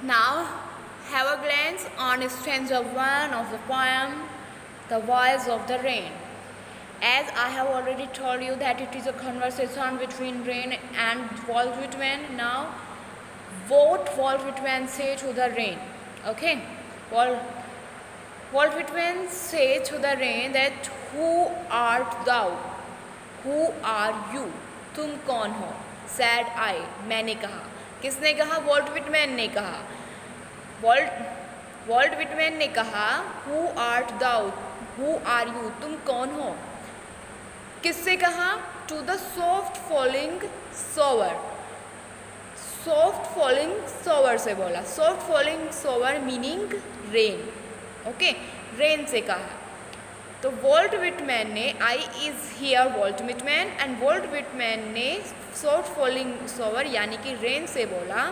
Now have a glance on stanza 1 of the poem, The Voice of the Rain. As I have already told you that it is a conversation between rain and Walt Whitman. Now, what Walt Whitman say to the rain? Okay, Walt Whitman say to the rain that who art thou? Who are you? तुम कौन हो? Said I. मैंने कहा. किसने कहा? Vault Whitman ने कहा. Vault Whitman ने कहा who art thou, who are you, तुम कौन हो. किससे कहा? To the soft falling shower. Soft falling shower से बोला. Soft falling shower meaning rain. Okay, rain से कहा. तो वॉल्ट विटमैन ने I is here Walt Whitman and Walt Whitman ने सॉफ्ट फॉलिंग सोवर यानी कि रेन से बोला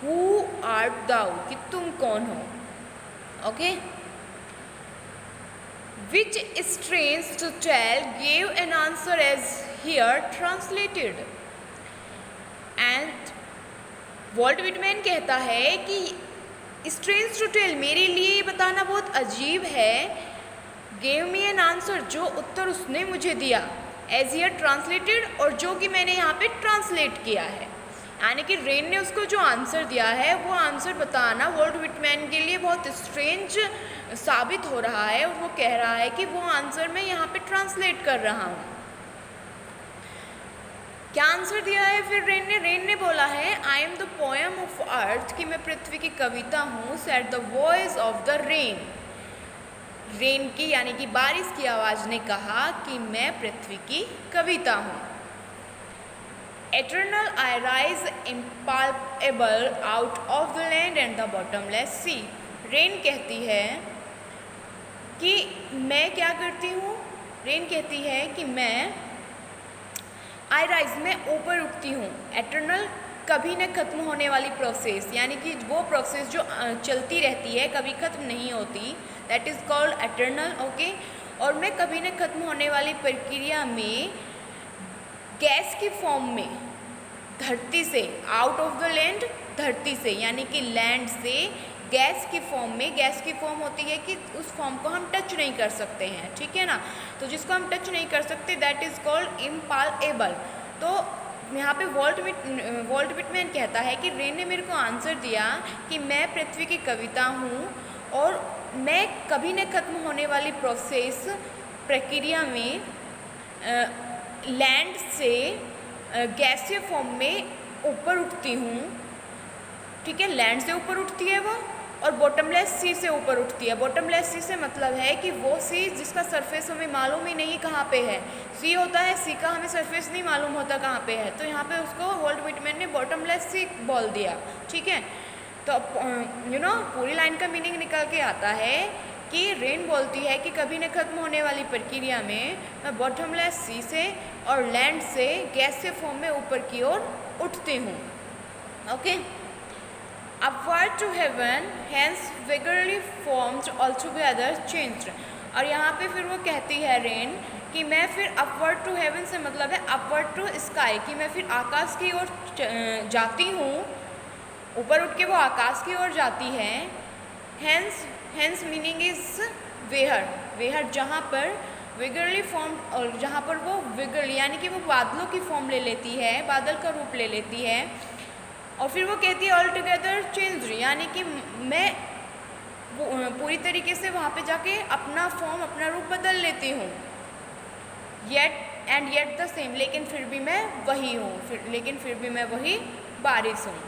हु आर्ट दाउ, कि तुम कौन हो. Okay, which strange to tell gave an answer as here translated. And Walt Whitman कहता है कि स्ट्रेंज टू टेल, मेरे लिए बताना बहुत अजीब है. गेव मी एन आंसर, जो उत्तर उसने मुझे दिया. एज हियर ट्रांसलेटेड, और जो कि मैंने यहाँ पे ट्रांसलेट किया है. यानी कि रेन ने उसको जो आंसर दिया है वो आंसर बताना वॉल्ट विटमैन के लिए बहुत स्ट्रेंज साबित हो रहा है. और वो कह रहा है कि वो आंसर मैं यहाँ पे ट्रांसलेट कर रहा हूँ. क्या आंसर दिया है फिर रेन ने बोला है I am the poem of earth, कि मैं पृथ्वी की कविता हूँ. Said the voice of the rain, rain की यानी कि बारिश की आवाज़ ने कहा कि मैं पृथ्वी की कविता हूँ. Eternal I rise impalpable out of the land and the bottomless sea. Rain कहती है कि मैं क्या करती हूँ. रेन कहती है कि मैं आई राइज, मैं ऊपर उठती हूँ. एटर्नल, कभी न ख़त्म होने वाली प्रोसेस, यानी कि वो प्रोसेस जो चलती रहती है, कभी ख़त्म नहीं होती, that is called eternal. Okay, और मैं कभी न ख़त्म होने वाली प्रक्रिया में गैस की फॉर्म में धरती से, आउट ऑफ द लैंड, धरती से यानी कि लैंड से गैस की फॉर्म में. गैस की फॉर्म होती है कि उस फॉर्म को हम टच नहीं कर सकते हैं, ठीक है ना. तो जिसको हम टच नहीं कर सकते दैट इज़ कॉल्ड इम्पालेबल. तो यहाँ पे वॉल्ट विटमैन कहता है कि रेन ने मेरे को आंसर दिया कि मैं पृथ्वी की कविता हूँ और मैं कभी न ख़त्म होने वाली प्रोसेस, प्रक्रिया में लैंड से गैसीय फॉर्म में ऊपर उठती हूँ. ठीक है, लैंड से ऊपर उठती है वो, और बॉटमलेस सी से ऊपर उठती है. बॉटमलेस सी से मतलब है कि वो सी जिसका सरफेस हमें मालूम ही नहीं कहाँ पे है. सी होता है, सी का हमें सरफेस नहीं मालूम होता कहाँ पे है. तो यहाँ पे उसको वॉल्ट विटमैन ने बॉटमलेस सी बोल दिया. ठीक है, तो पूरी लाइन का मीनिंग निकल के आता है कि रेन बोलती है कि कभी न ख़त्म होने वाली प्रक्रिया में मैं बॉटमलेस सी से और लैंड से गैसीय फॉर्म में ऊपर की ओर उठती हूँ. Okay, upward to heaven, hence vigorously formed altogether changed. और यहाँ पे फिर वो कहती है रेन कि मैं फिर upward to heaven से मतलब है upward to sky, कि मैं फिर आकाश की ओर जाती हूँ. ऊपर उठ के वो आकाश की ओर जाती है. hence मीनिंग इज वेहर, जहाँ पर विगरली फॉर्म, और जहाँ पर वो विगरली यानी कि वो बादलों की फॉर्म ले लेती है, बादल का रूप ले लेती है. और फिर वो कहती है ऑल टुगेदर चेंज, यानी कि मैं पूरी तरीके से वहाँ पे जाके अपना फॉर्म, अपना रूप बदल लेती हूँ. येट द सेम, लेकिन फिर भी मैं वही हूँ, लेकिन फिर भी मैं वही बारिश हूँ.